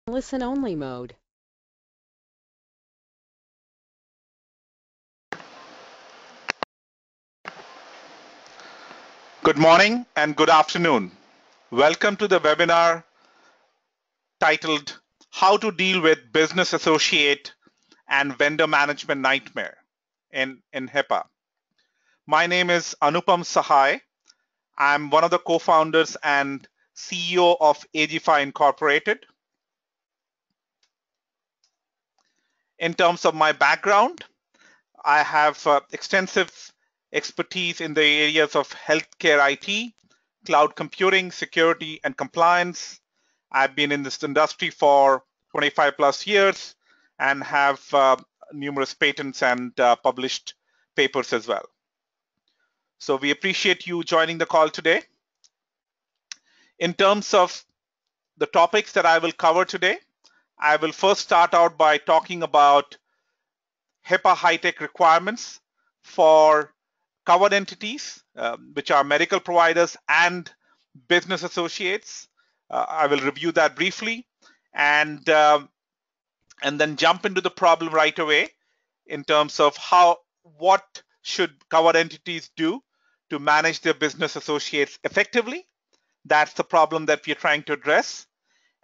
Listen-only mode. Good morning and good afternoon. Welcome to the webinar titled How to Deal with Business Associate and Vendor Management Nightmare in HIPAA. My name is Anupam Sahai. I'm one of the co-founders and CEO of HIPAA Incorporated. In terms of my background, I have extensive expertise in the areas of healthcare IT, cloud computing, security, and compliance. I've been in this industry for 25 plus years and have numerous patents and published papers as well. So we appreciate you joining the call today. In terms of the topics that I will cover today, I will first start out by talking about HIPAA high-tech requirements for covered entities, which are medical providers and business associates. I will review that briefly and then jump into the problem right away in terms of what should covered entities do to manage their business associates effectively. That's the problem that we're trying to address.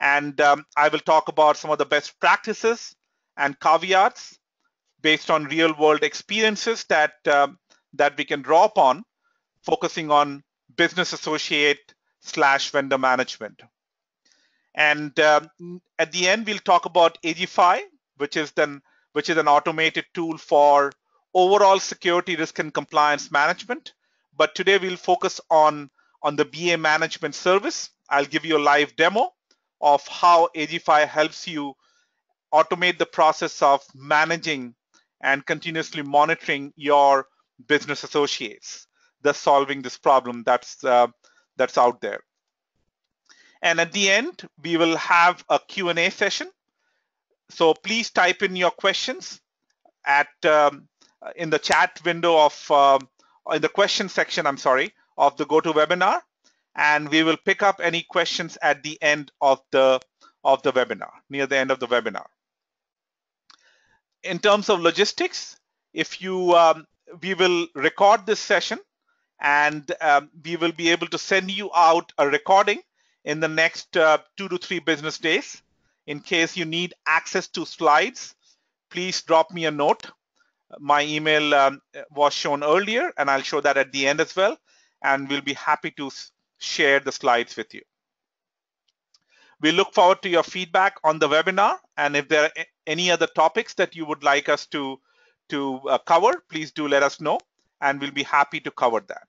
And I will talk about some of the best practices and caveats based on real world experiences that we can draw upon, focusing on business associate / vendor management. And at the end, we'll talk about AGFI, which is an automated tool for overall security risk and compliance management. But today we'll focus on the BA management service. I'll give you a live demo of how AGFI helps you automate the process of managing and continuously monitoring your business associates, thus solving this problem that's out there. And at the end, we will have a Q&A session. So please type in your questions in the chat window in the question section, of the GoToWebinar, and we will pick up any questions at the end of the webinar, near the end of the webinar. In terms of logistics, we will record this session and we will be able to send you out a recording in the next 2 to 3 business days. In case you need access to slides, please drop me a note. My email was shown earlier and I'll show that at the end as well. And we'll be happy to share the slides with you. We look forward to your feedback on the webinar. And if there are any other topics that you would like us to cover, please do let us know and we'll be happy to cover that.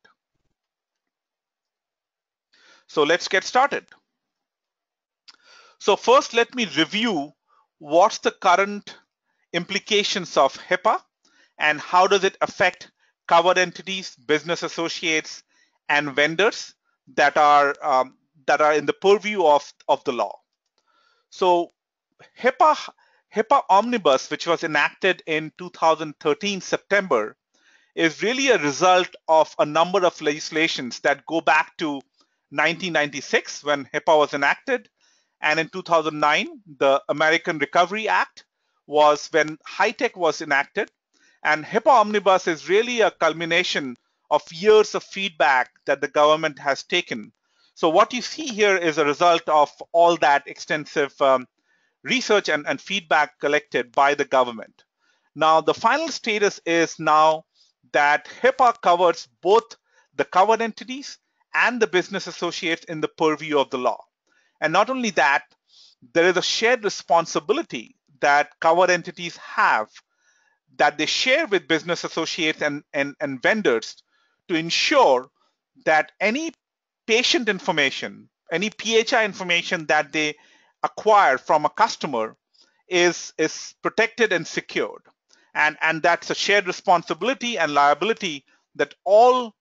So let's get started. So first, let me review what's the current implications of HIPAA and how does it affect covered entities, business associates, and vendors that are in the purview of the law. So HIPAA Omnibus, which was enacted in 2013 September, is really a result of a number of legislations that go back to 1996 when HIPAA was enacted, and in 2009 the American Recovery Act was when HITECH was enacted, and HIPAA Omnibus is really a culmination of years of feedback that the government has taken. So what you see here is a result of all that extensive research and feedback collected by the government. Now the final status is now that HIPAA covers both the covered entities and the business associates in the purview of the law. And not only that, there is a shared responsibility that covered entities have that they share with business associates and vendors to ensure that any patient information, any PHI information that they acquire from a customer is protected and secured. And that's a shared responsibility and liability that all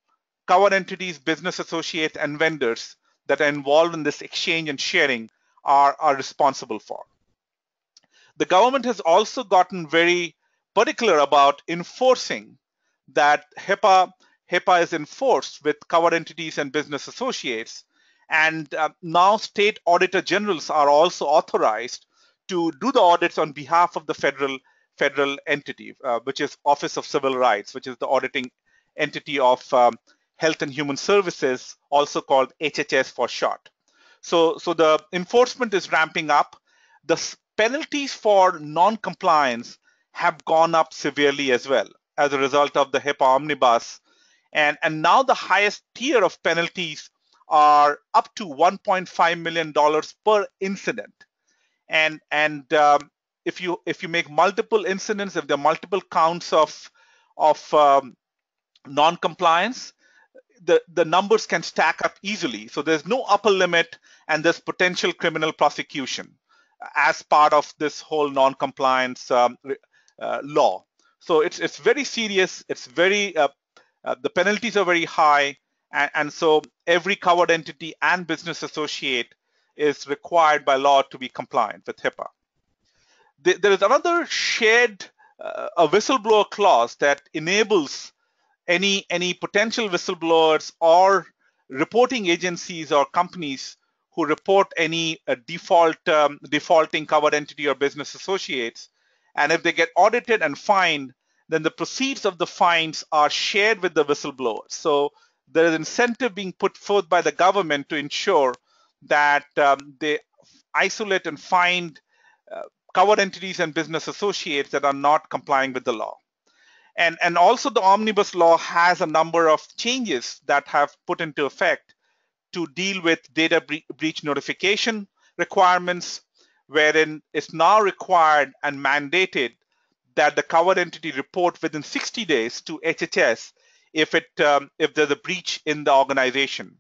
covered entities, business associates, and vendors that are involved in this exchange and sharing are responsible for. The government has also gotten very particular about enforcing that HIPAA is enforced with covered entities and business associates. And now state auditor generals are also authorized to do the audits on behalf of the federal entity, which is Office of Civil Rights, which is the auditing entity of Health and Human Services, also called HHS for short. So the enforcement is ramping up. The penalties for non-compliance have gone up severely as well as a result of the HIPAA Omnibus. And now the highest tier of penalties are up to $1.5 million per incident. And if you make multiple incidents, if there are multiple counts of non-compliance, the numbers can stack up easily. So there's no upper limit, and there's potential criminal prosecution as part of this whole non-compliance law. So it's very serious. It's very the penalties are very high, and so every covered entity and business associate is required by law to be compliant with HIPAA. There is another shared a whistleblower clause that enables any potential whistleblowers or reporting agencies or companies who report any defaulting covered entity or business associates, and if they get audited and fined, then the proceeds of the fines are shared with the whistleblowers. So there is incentive being put forth by the government to ensure that they isolate and find covered entities and business associates that are not complying with the law. And also the Omnibus law has a number of changes that have put into effect to deal with data breach notification requirements, wherein it's now required and mandated that the covered entity report within 60 days to HHS if there's a breach in the organization.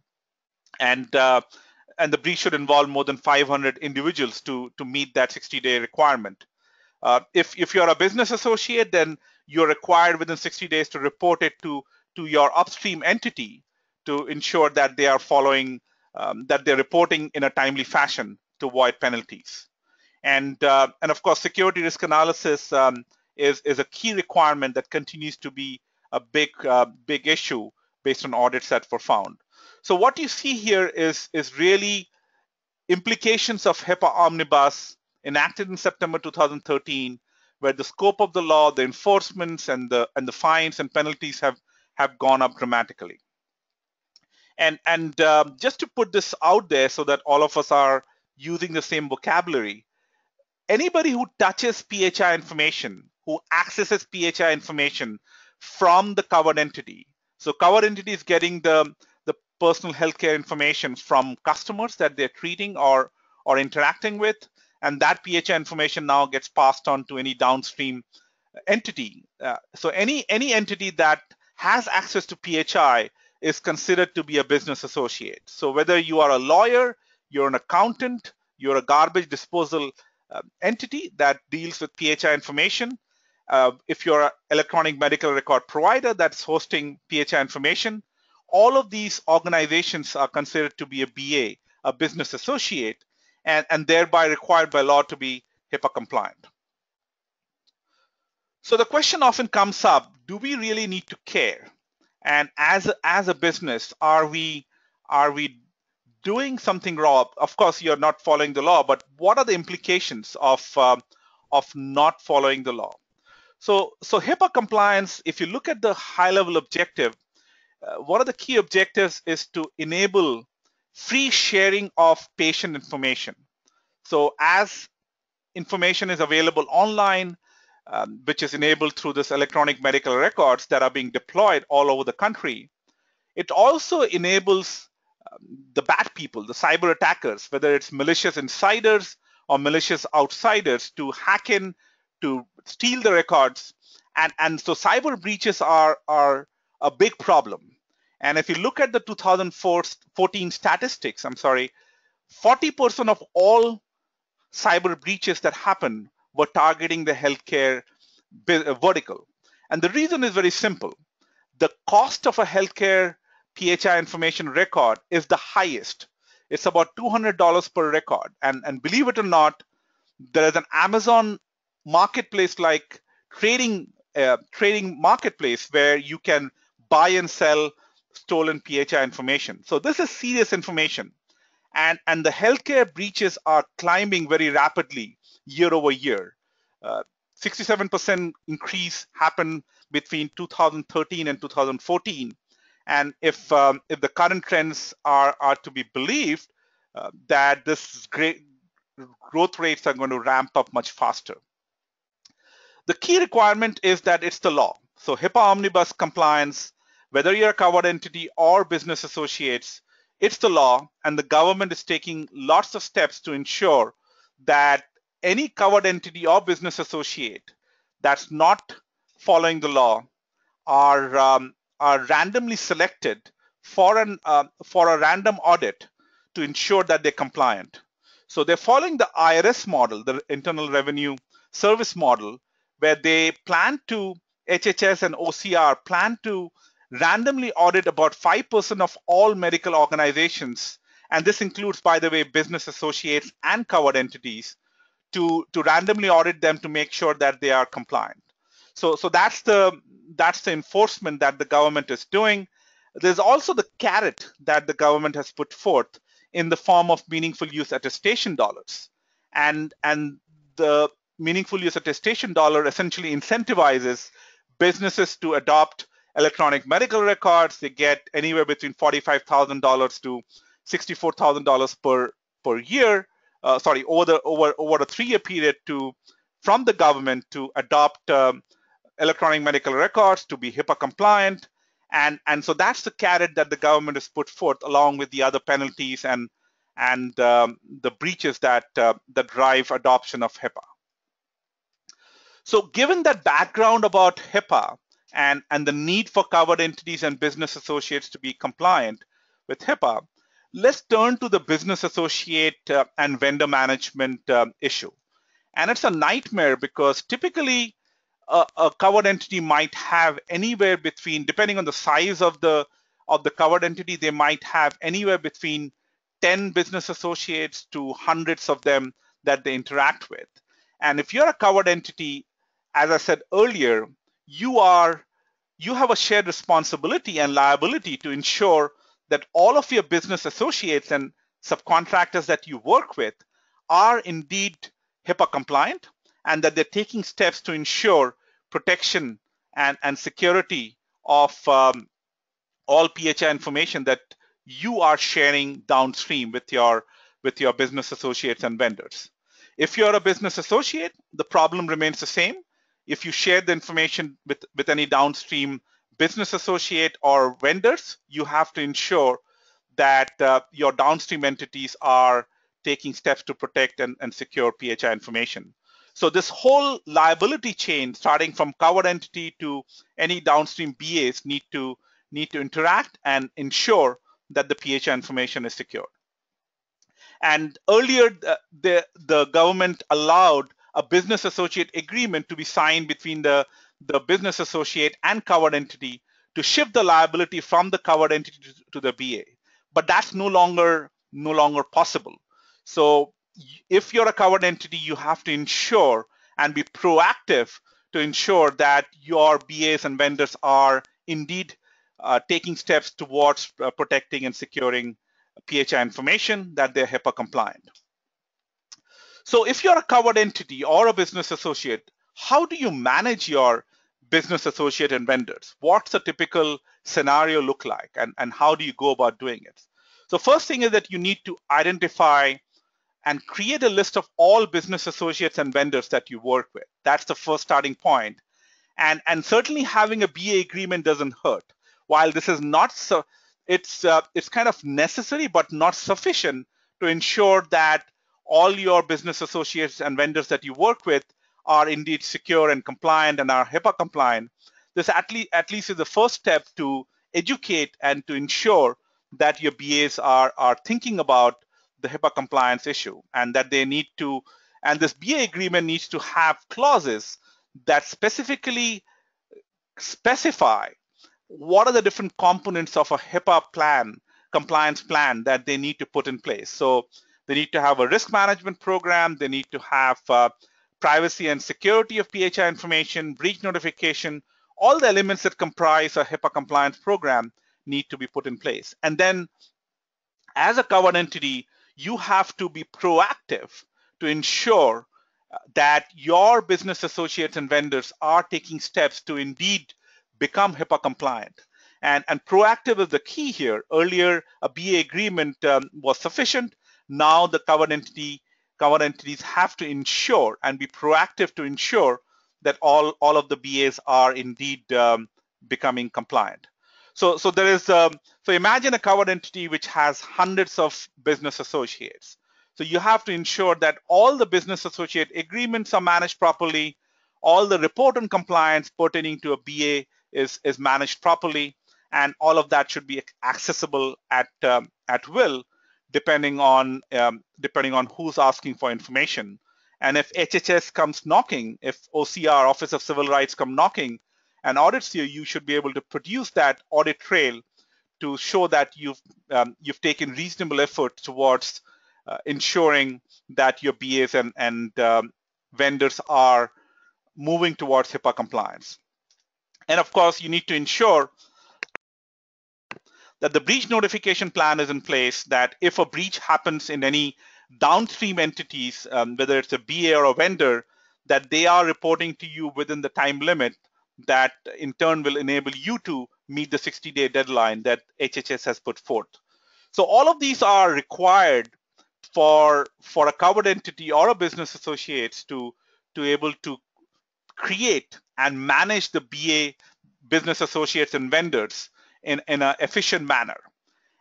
And the breach should involve more than 500 individuals to meet that 60-day requirement. If you're a business associate, then you're required within 60 days to report it to your upstream entity to ensure that they are following, that they're reporting in a timely fashion to avoid penalties. And of course, security risk analysis is a key requirement that continues to be a big issue based on audits that were found. So what you see here is really implications of HIPAA Omnibus enacted in September 2013, where the scope of the law, the enforcements, and the fines and penalties have gone up dramatically. And just to put this out there so that all of us are using the same vocabulary, anybody who touches PHI information, who accesses PHI information from the covered entity, so covered entity is getting the personal healthcare information from customers that they're treating or interacting with, and that PHI information now gets passed on to any downstream entity. So any entity that has access to PHI is considered to be a business associate. So whether you are a lawyer, you're an accountant, you're a garbage disposal entity that deals with PHI information, if you're an electronic medical record provider that's hosting PHI information, all of these organizations are considered to be a BA, a business associate, and thereby required by law to be HIPAA compliant. So the question often comes up, do we really need to care? And as a business, are we doing something wrong? Of course, you're not following the law, but what are the implications of not following the law? So HIPAA compliance, if you look at the high-level objective, one of the key objectives is to enable free sharing of patient information. So as information is available online, which is enabled through this electronic medical records that are being deployed all over the country, it also enables the bad people, the cyber attackers, whether it's malicious insiders or malicious outsiders, to hack in, to steal the records. And so cyber breaches are a big problem. And if you look at the 2014 statistics, 40% of all cyber breaches that happened were targeting the healthcare vertical. And the reason is very simple. The cost of a healthcare PHI information record is the highest. It's about $200 per record. And believe it or not, there is an Amazon marketplace like trading marketplace where you can buy and sell stolen PHI information. So this is serious information. And the healthcare breaches are climbing very rapidly year over year. 67% increase happened between 2013 and 2014. And if the current trends are to be believed, that this great growth rates are going to ramp up much faster. The key requirement is that it's the law. So HIPAA Omnibus compliance, whether you're a covered entity or business associates, it's the law, and the government is taking lots of steps to ensure that any covered entity or business associate that's not following the law are randomly selected for a random audit to ensure that they're compliant. So they're following the IRS model, the Internal Revenue Service model, where they plan to, HHS and OCR plan to randomly audit about 5% of all medical organizations, and this includes, by the way, business associates and covered entities, to randomly audit them to make sure that they are compliant. So that's the enforcement that the government is doing. There's also the carrot that the government has put forth in the form of meaningful use attestation dollars, and the meaningful use attestation dollar essentially incentivizes businesses to adopt electronic medical records. They get anywhere between $45,000 to $64,000 per year. Over a 3-year period from the government to adopt electronic medical records to be HIPAA compliant, and so that's the carrot that the government has put forth, along with the other penalties and the breaches that drive adoption of HIPAA. So given that background about HIPAA and the need for covered entities and business associates to be compliant with HIPAA, let's turn to the business associate and vendor management issue. And it's a nightmare because typically a covered entity might have anywhere between, depending on the size of the covered entity, they might have anywhere between 10 business associates to hundreds of them that they interact with. And if you're a covered entity, as I said earlier, you have a shared responsibility and liability to ensure that all of your business associates and subcontractors that you work with are indeed HIPAA compliant, and that they're taking steps to ensure protection and security of all PHI information that you are sharing downstream with your business associates and vendors. If you're a business associate, the problem remains the same. If you share the information with any downstream business associate or vendors, you have to ensure that your downstream entities are taking steps to protect and secure PHI information. So this whole liability chain, starting from covered entity to any downstream BAs, need to interact and ensure that the PHI information is secure. And earlier, the government allowed a business associate agreement to be signed between the business associate and covered entity to shift the liability from the covered entity to the BA. But that's no longer possible. So if you're a covered entity, you have to ensure and be proactive to ensure that your BAs and vendors are indeed taking steps towards protecting and securing PHI information, that they're HIPAA compliant. So if you're a covered entity or a business associate, how do you manage your business associate and vendors? What's a typical scenario look like, and how do you go about doing it? So first thing is that you need to identify and create a list of all business associates and vendors that you work with. That's the first starting point. And certainly having a BA agreement doesn't hurt. While this is not so, it's kind of necessary but not sufficient to ensure that all your business associates and vendors that you work with are indeed secure and compliant and are HIPAA compliant. This at least is the first step to educate and to ensure that your BAs are thinking about the HIPAA compliance issue, and that they need to, and this BA agreement needs to have clauses that specifically specify what are the different components of a HIPAA compliance plan that they need to put in place. So they need to have a risk management program, they need to have privacy and security of PHI information, breach notification, all the elements that comprise a HIPAA compliance program need to be put in place. And then as a covered entity, you have to be proactive to ensure that your business associates and vendors are taking steps to indeed become HIPAA compliant. And proactive is the key here. Earlier, a BA agreement was sufficient. Now the covered entities have to ensure and be proactive to ensure that all of the BAs are indeed becoming compliant. So there is so imagine a covered entity which has hundreds of business associates. So you have to ensure that all the business associate agreements are managed properly, all the report and compliance pertaining to a BA is managed properly, and all of that should be accessible at will, depending on who's asking for information. And if HHS comes knocking, if OCR, Office of Civil Rights, come knocking and audits you, you should be able to produce that audit trail to show that you've taken reasonable effort towards ensuring that your BAs and vendors are moving towards HIPAA compliance. And of course, you need to ensure that the breach notification plan is in place, that if a breach happens in any downstream entities, whether it's a BA or a vendor, that they are reporting to you within the time limit that in turn will enable you to meet the 60-day deadline that HHS has put forth. So all of these are required for a covered entity or a business associates to able to create and manage the BA business associates and vendors in an efficient manner.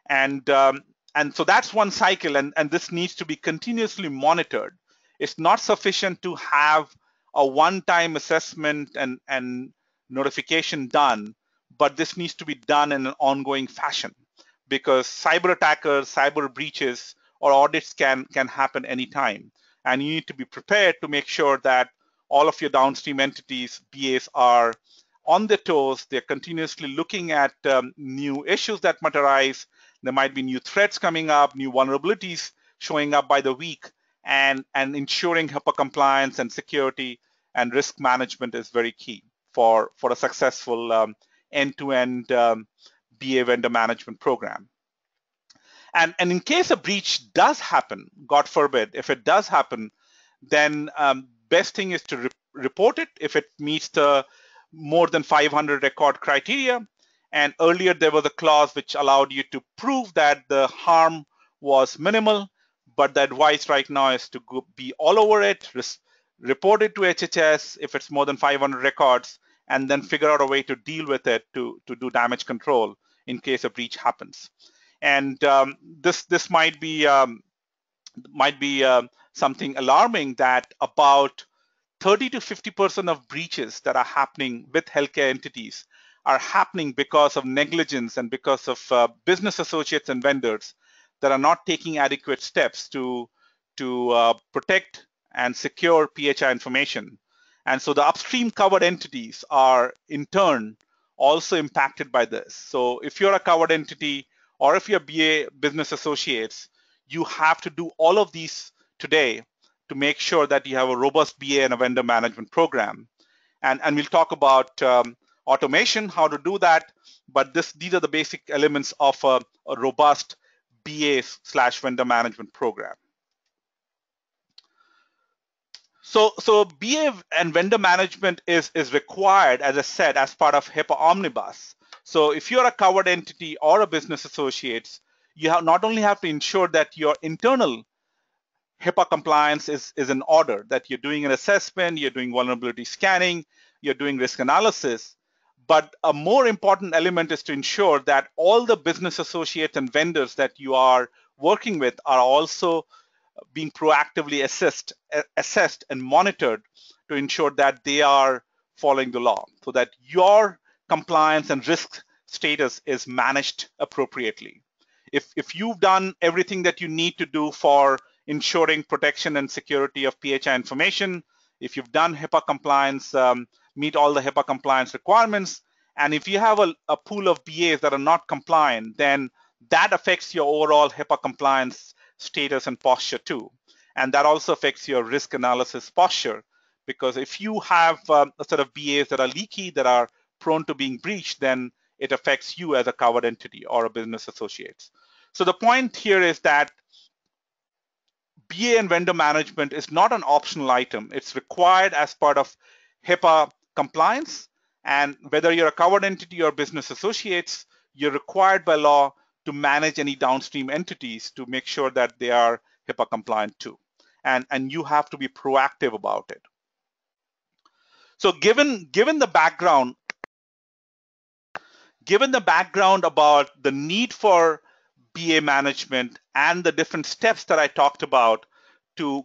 And so that's one cycle, and this needs to be continuously monitored. It's not sufficient to have a one-time assessment and notification done, but this needs to be done in an ongoing fashion, because cyber attackers, cyber breaches, or audits can happen anytime. And you need to be prepared to make sure that all of your downstream entities, BAs, are on their toes. They're continuously looking at new issues that might arise. There might be new threats coming up, new vulnerabilities showing up by the week, and ensuring HIPAA compliance and security and risk management is very key for a successful end-to-end BA vendor management program. And in case a breach does happen, God forbid, if it does happen, then best thing is to report it if it meets the more than 500 record criteria. And earlier there was a clause which allowed you to prove that the harm was minimal, but the advice right now is to be all over it, report it to HHS if it's more than 500 records, and then figure out a way to deal with it to do damage control in case a breach happens. And this might be something alarming, that about 30 to 50% of breaches that are happening with healthcare entities are happening because of negligence and because of business associates and vendors that are not taking adequate steps to protect and secure PHI information. And so the upstream covered entities are in turn also impacted by this. So if you're a covered entity, or if you're BA business associates, you have to do all of these today to make sure that you have a robust BA and a vendor management program. And we'll talk about automation, how to do that, but these are the basic elements of a robust BA/vendor management program. So BA and vendor management is required, as I said, as part of HIPAA Omnibus. So if you're a covered entity or a business associates, you not only have to ensure that your internal HIPAA compliance is in order, that you're doing an assessment, you're doing vulnerability scanning, you're doing risk analysis, but a more important element is to ensure that all the business associates and vendors that you are working with are also being proactively assessed and monitored to ensure that they are following the law, so that your compliance and risk status is managed appropriately. If you've done everything that you need to do for ensuring protection and security of PHI information, if you've done HIPAA compliance, meet all the HIPAA compliance requirements, and if you have a pool of BAs that are not compliant, then that affects your overall HIPAA compliance status and posture too. And that also affects your risk analysis posture, because if you have a set of BAs that are leaky, that are prone to being breached, then it affects you as a covered entity or a business associate. So the point here is that BA and vendor management is not an optional item. It's required as part of HIPAA compliance. And whether you're a covered entity or business associates, you're required by law to manage any downstream entities to make sure that they are HIPAA compliant too. And you have to be proactive about it. So given the background about the need for BA management and the different steps that I talked about to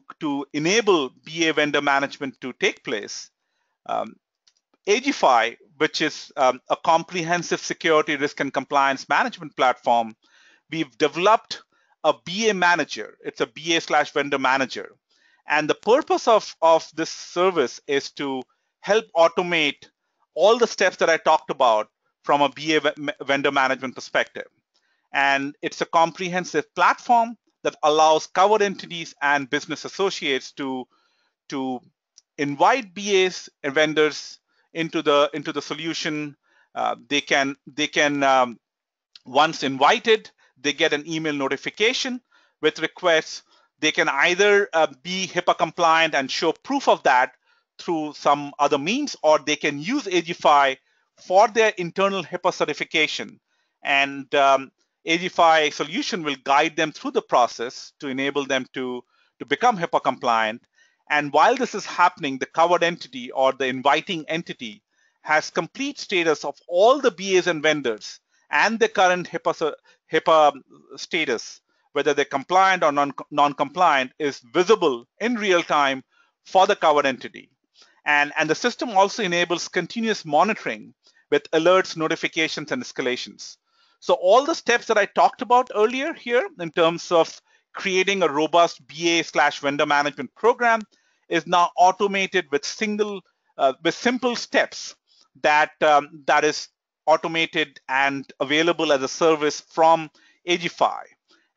enable BA vendor management to take place, Agify, which is a comprehensive security risk and compliance management platform, we've developed a BA manager. It's a BA/vendor manager. And the purpose of this service is to help automate all the steps that I talked about from a BA vendor management perspective. And it's a comprehensive platform that allows covered entities and business associates to invite BAs and vendors into the solution. They can once invited, they get an email notification with requests. They can either be HIPAA compliant and show proof of that through some other means, or they can use Agify for their internal HIPAA certification. And Agify solution will guide them through the process to enable them to become HIPAA compliant. And while this is happening, the covered entity or the inviting entity has complete status of all the BAs and vendors and the current HIPAA status, whether they're compliant or non-compliant, is visible in real time for the covered entity. And the system also enables continuous monitoring with alerts, notifications, and escalations. So all the steps that I talked about earlier here in terms of creating a robust BA/vendor management program is now automated with simple steps that is automated and available as a service from Agify,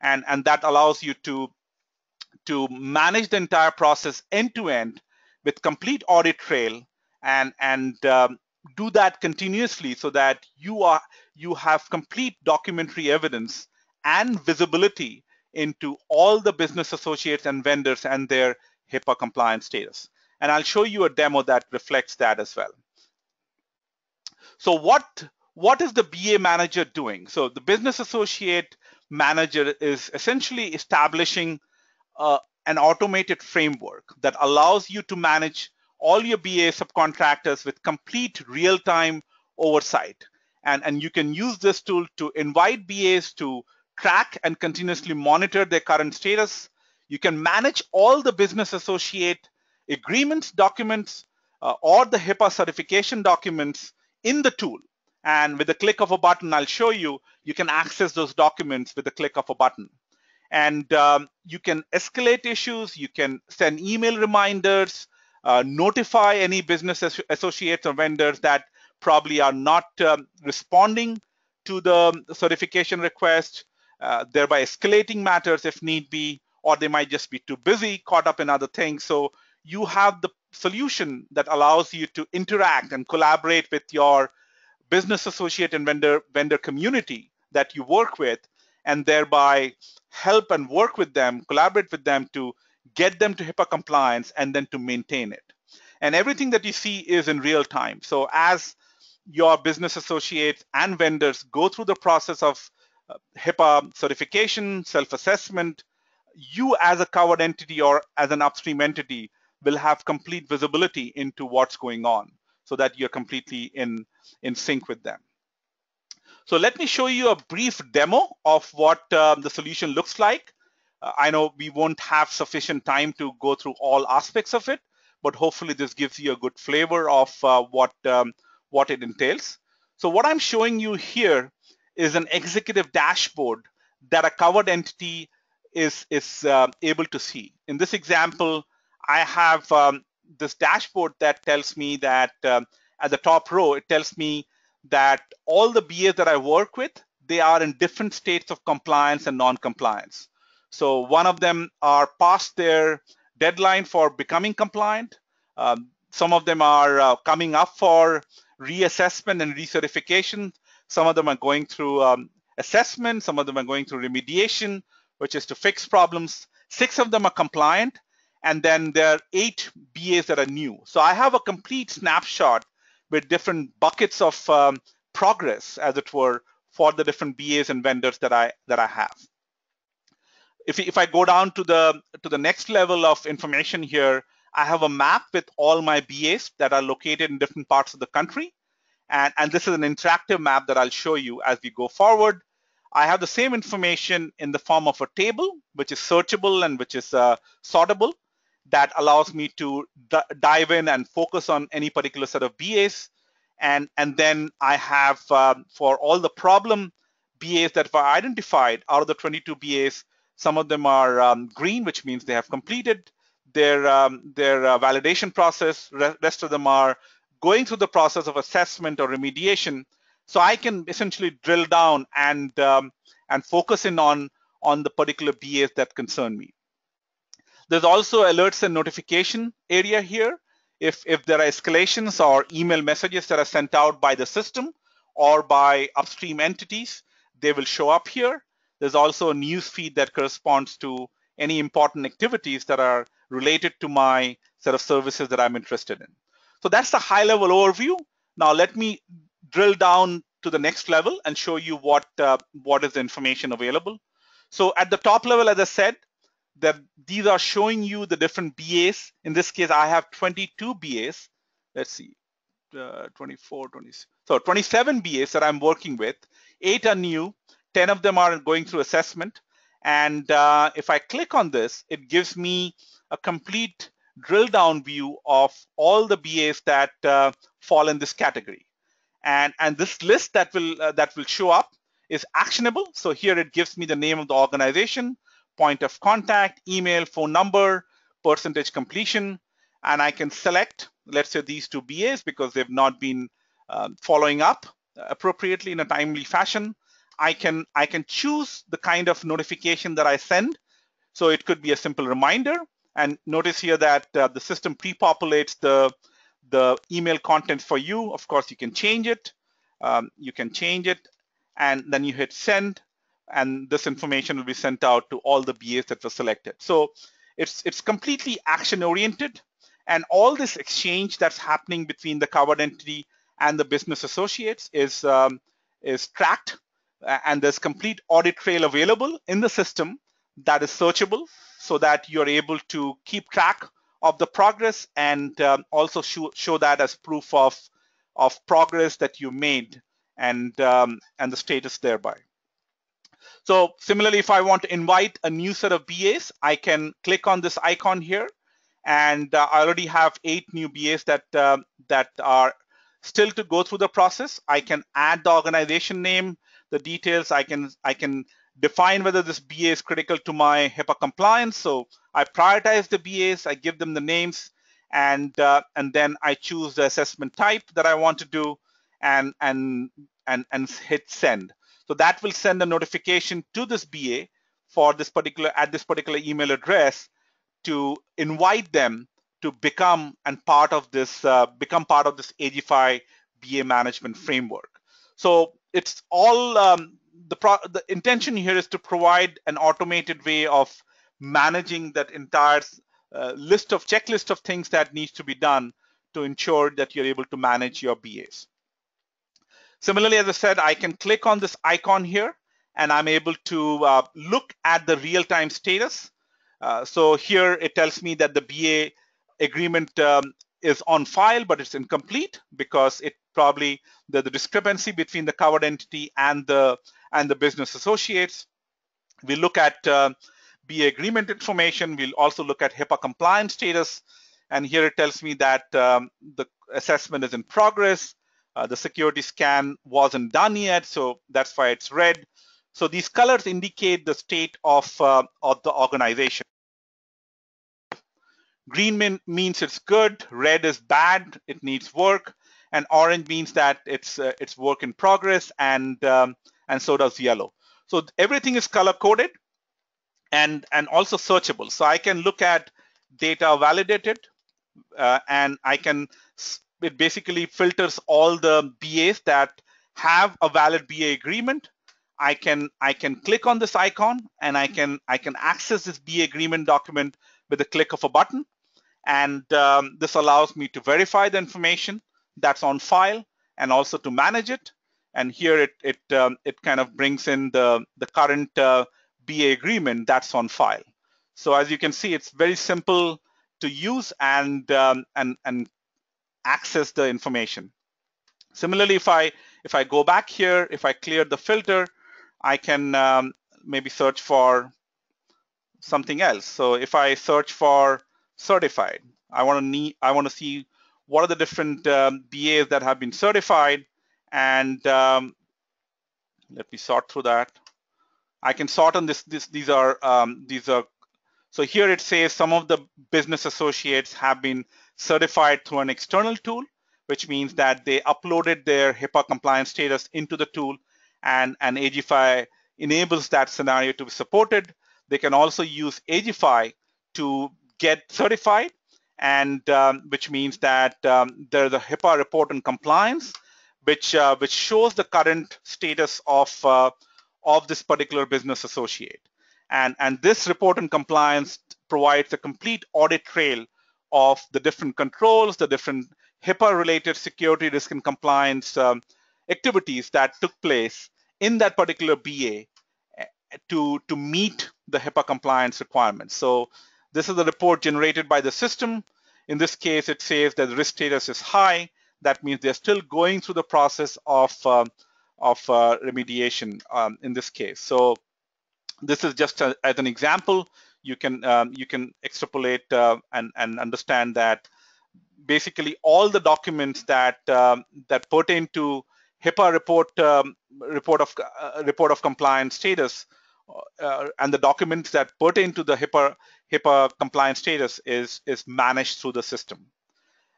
and that allows you to manage the entire process end to end with complete audit trail and do that continuously so that you have complete documentary evidence and visibility into all the business associates and vendors and their HIPAA compliance status. And I'll show you a demo that reflects that as well. So what is the BA manager doing? So the business associate manager is essentially establishing an automated framework that allows you to manage all your BA subcontractors with complete real-time oversight. And you can use this tool to invite BAs to track and continuously monitor their current status. You can manage all the business associate agreements, documents, or the HIPAA certification documents in the tool. And with the click of a button, I'll show you, you can access those documents with the click of a button. And you can escalate issues, you can send email reminders, notify any business associates or vendors that probably are not responding to the certification request, thereby escalating matters if need be, or they might just be too busy, caught up in other things. So you have the solution that allows you to interact and collaborate with your business associate and vendor community that you work with, and thereby help and work with them, collaborate with them to get them to HIPAA compliance and then to maintain it. And everything that you see is in real time. So as your business associates and vendors go through the process of HIPAA certification, self-assessment, you as a covered entity or as an upstream entity will have complete visibility into what's going on so that you're completely in sync with them. So let me show you a brief demo of what the solution looks like. I know we won't have sufficient time to go through all aspects of it, but hopefully this gives you a good flavor of what it entails. So what I'm showing you here is an executive dashboard that a covered entity is able to see. In this example, I have this dashboard that tells me that at the top row, it tells me that all the BAs that I work with, they are in different states of compliance and non-compliance. So one of them are past their deadline for becoming compliant. Some of them are coming up for reassessment and recertification. Some of them are going through assessment. Some of them are going through remediation, which is to fix problems. 6 of them are compliant, and then there are 8 BAs that are new. So I have a complete snapshot with different buckets of progress, as it were, for the different BAs and vendors that I have. If I go down to the next level of information here, I have a map with all my BAs that are located in different parts of the country. And this is an interactive map that I'll show you as we go forward. I have the same information in the form of a table, which is searchable and which is sortable, that allows me to dive in and focus on any particular set of BAs. And then I have, for all the problem BAs that were identified, out of the 22 BAs, some of them are green, which means they have completed their validation process. Rest of them are going through the process of assessment or remediation. So I can essentially drill down and focus in on the particular BAs that concern me. There's also alerts and notification area here. If there are escalations or email messages that are sent out by the system or by upstream entities, they will show up here. There's also a news feed that corresponds to any important activities that are related to my set of services that I'm interested in. So that's the high-level overview. Now let me drill down to the next level and show you what is the information available. So at the top level, as I said, that these are showing you the different BAs. In this case, I have 22 BAs. Let's see, 24, 20. So 27 BAs that I'm working with. 8 are new. 10 of them are going through assessment. And if I click on this, it gives me a complete drill down view of all the BAs that fall in this category. And this list that will show up is actionable. So here it gives me the name of the organization, point of contact, email, phone number, percentage completion, and I can select, let's say, these 2 BAs because they've not been following up appropriately in a timely fashion. I can choose the kind of notification that I send. So it could be a simple reminder. And notice here that the system pre-populates the email content for you. Of course, you can change it. And then you hit send, and this information will be sent out to all the BAs that were selected. So it's completely action-oriented, and all this exchange that's happening between the covered entity and the business associates is tracked, and there's complete audit trail available in the system that is searchable, so that you're able to keep track of the progress and also show that as proof of progress that you made and the status thereby. So similarly, if I want to invite a new set of BAs, I can click on this icon here, and I already have 8 new BAs that are still to go through the process. I can add the organization name, the details. I can define whether this BA is critical to my HIPAA compliance. So I prioritize the BAs, I give them the names, and then I choose the assessment type that I want to do, and hit send. So that will send a notification to this BA for this particular email address to invite them to become part of this AGIFI BA management framework. So it's all the intention here is to provide an automated way of managing that entire checklist of things that needs to be done to ensure that you're able to manage your BAs. Similarly, as I said, I can click on this icon here, and I'm able to look at the real-time status. So here it tells me that the BA agreement is on file, but it's incomplete because it probably the discrepancy between the covered entity and the business associates. We look at BA agreement information. We'll also look at HIPAA compliance status, and here it tells me that the assessment is in progress. The security scan wasn't done yet, so that's why it's red. So these colors indicate the state of the organization. Green means it's good, red is bad, it needs work, and orange means that it's work in progress, and so does yellow. So everything is color coded and also searchable. So I can look at data validated, and it basically filters all the BAs that have a valid BA agreement. I can click on this icon and I can access this BA agreement document with the click of a button. And this allows me to verify the information that's on file and also to manage it. And here it kind of brings in the current BA agreement that's on file. So as you can see, it's very simple to use and access the information. Similarly, if I go back here, if I clear the filter, I can maybe search for something else. So if I search for certified, I want to see what are the different BAs that have been certified, and let me sort through that. I can sort on this. These are so here it says some of the business associates have been certified through an external tool, which means that they uploaded their HIPAA compliance status into the tool, and AGIFI enables that scenario to be supported. They can also use AGIFI to get certified, and which means that there's a HIPAA report on compliance, which shows the current status of this particular business associate. And this report on compliance provides a complete audit trail of the different controls, the different HIPAA-related security risk and compliance activities that took place in that particular BA to meet the HIPAA compliance requirements. So this is the report generated by the system. In this case, it says that the risk status is high. That means they're still going through the process of remediation in this case. So this is just as an example. You can extrapolate and understand that basically all the documents that that pertain to HIPAA report of compliance status and the documents that pertain to the HIPAA compliance status is managed through the system.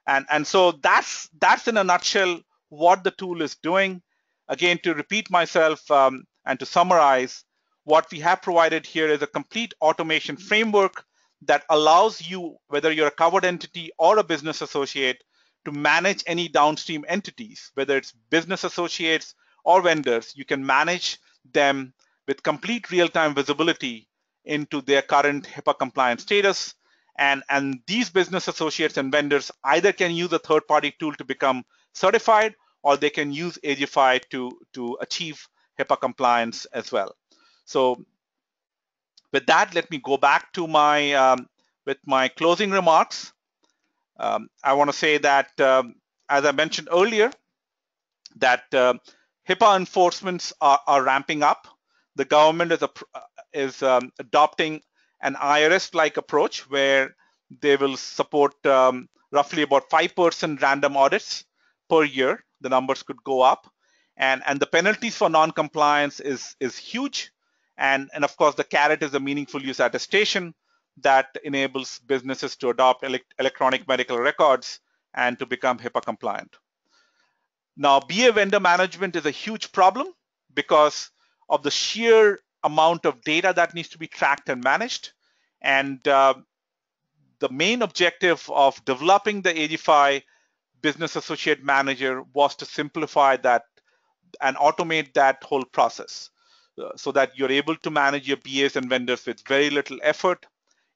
And so that's in a nutshell what the tool is doing. Again, to repeat myself and to summarize, what we have provided here is a complete automation framework that allows you, whether you're a covered entity or a business associate, to manage any downstream entities, whether it's business associates or vendors. You can manage them with complete real-time visibility into their current HIPAA compliance status. And these business associates and vendors either can use a third-party tool to become certified, or they can use AGIFI to achieve HIPAA compliance as well. So with that, let me go back to my with my closing remarks. I want to say that, as I mentioned earlier, that HIPAA enforcements are ramping up. The government is adopting an IRS-like approach where they will support roughly about 5% random audits per year. The numbers could go up, and the penalties for non-compliance is huge. And of course, the carrot is a meaningful use attestation that enables businesses to adopt electronic medical records and to become HIPAA compliant. Now, BA vendor management is a huge problem because of the sheer amount of data that needs to be tracked and managed. And the main objective of developing the AGIFI Business Associate Manager was to simplify that and automate that whole process so that you're able to manage your BAs and vendors with very little effort.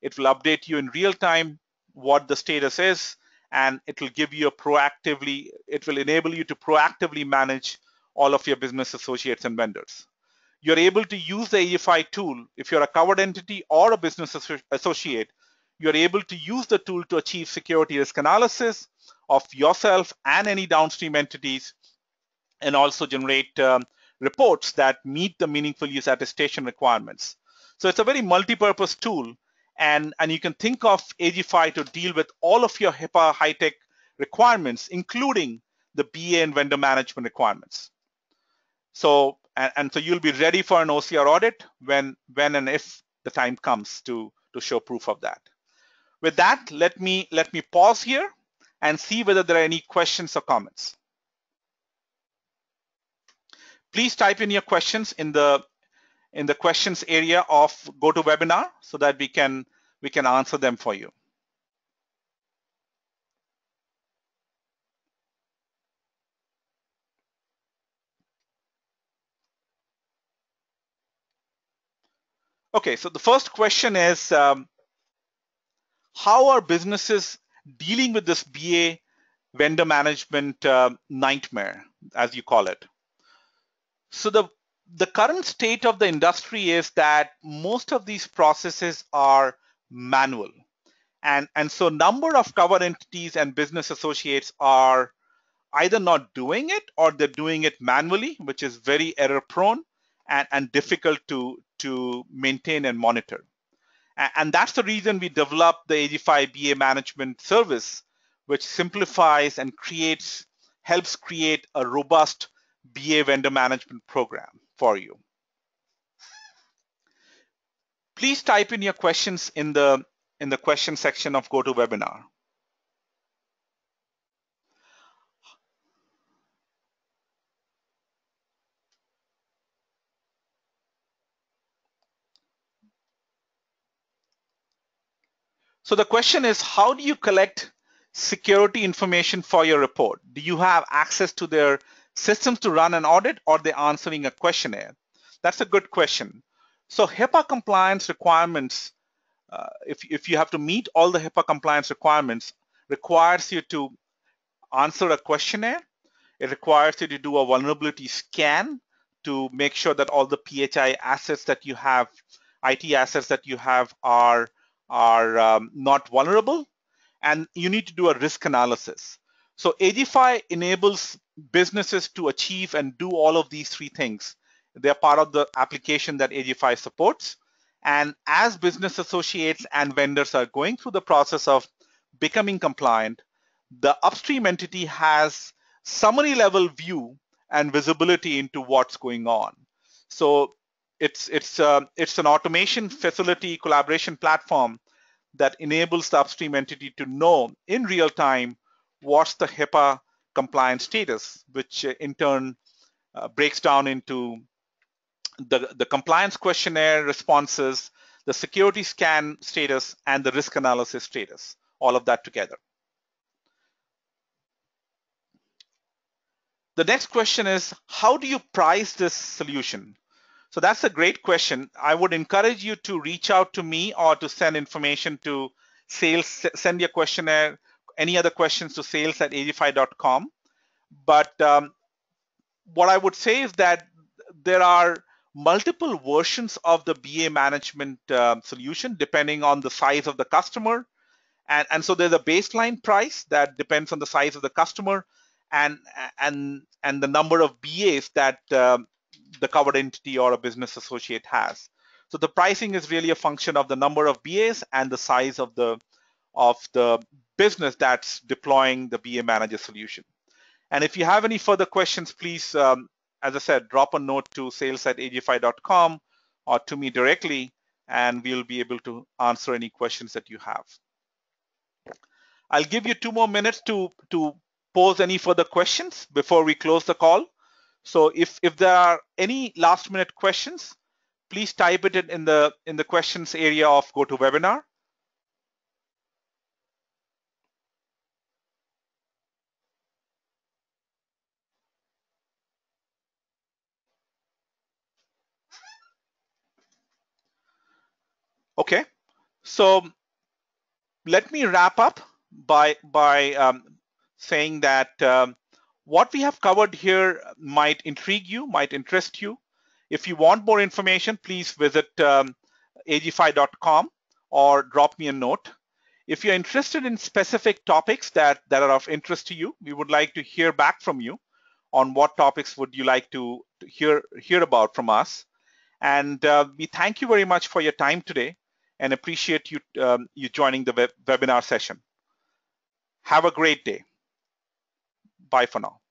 It will update you in real time what the status is, and it will give you it will enable you to proactively manage all of your business associates and vendors. You're able to use the AGIFI tool. If you're a covered entity or a business associate, you're able to use the tool to achieve security risk analysis of yourself and any downstream entities, and also generate reports that meet the meaningful use attestation requirements. So it's a very multi-purpose tool, and you can think of AGIFI to deal with all of your HIPAA high-tech requirements, including the BA and vendor management requirements. So so you'll be ready for an OCR audit when and if the time comes to show proof of that. With that, let me pause here and see whether there are any questions or comments. Please type in your questions in the questions area of GoToWebinar so that we can answer them for you. Okay, so the first question is, how are businesses dealing with this BA vendor management nightmare, as you call it? So the current state of the industry is that most of these processes are manual. And so number of covered entities and business associates are either not doing it or they're doing it manually, which is very error prone and difficult to maintain and monitor. And that's the reason we developed the AG5 BA management service, which simplifies and helps create a robust BA vendor management program for you. Please type in your questions in the question section of GoToWebinar. So the question is, how do you collect security information for your report? Do you have access to their systems to run an audit, or they're answering a questionnaire? That's a good question. So HIPAA compliance requirements, if you have to meet all the HIPAA compliance requirements, requires you to answer a questionnaire. It requires you to do a vulnerability scan to make sure that all the PHI assets that you have, IT assets that you have are not vulnerable, and you need to do a risk analysis. So AG5 enables businesses to achieve and do all of these three things. They're part of the application that AG5 supports. And as business associates and vendors are going through the process of becoming compliant, the upstream entity has summary level view and visibility into what's going on. So it's an automation facility collaboration platform that enables the upstream entity to know in real time what's the HIPAA compliance status, which in turn breaks down into the compliance questionnaire responses, the security scan status, and the risk analysis status, all of that together. The next question is, how do you price this solution? So that's a great question. I would encourage you to reach out to me or to send information to sales, send your questionnaire, any other questions to sales@ag5.com. But what I would say is that there are multiple versions of the BA management solution depending on the size of the customer. And so there's a baseline price that depends on the size of the customer and the number of BAs that the covered entity or a business associate has. So the pricing is really a function of the number of BAs and the size of the business that's deploying the BA manager solution. And if you have any further questions, please, as I said, drop a note to sales@ag5.com or to me directly, and we'll be able to answer any questions that you have. I'll give you 2 more minutes to pose any further questions before we close the call. So if there are any last minute questions, please type it in the questions area of GoToWebinar. Okay, so let me wrap up by saying that what we have covered here might intrigue you, might interest you. If you want more information, please visit ag5.com or drop me a note. If you're interested in specific topics that are of interest to you, we would like to hear back from you on what topics would you like to hear about from us. And we thank you very much for your time today and appreciate you joining the webinar session. Have a great day. Bye for now.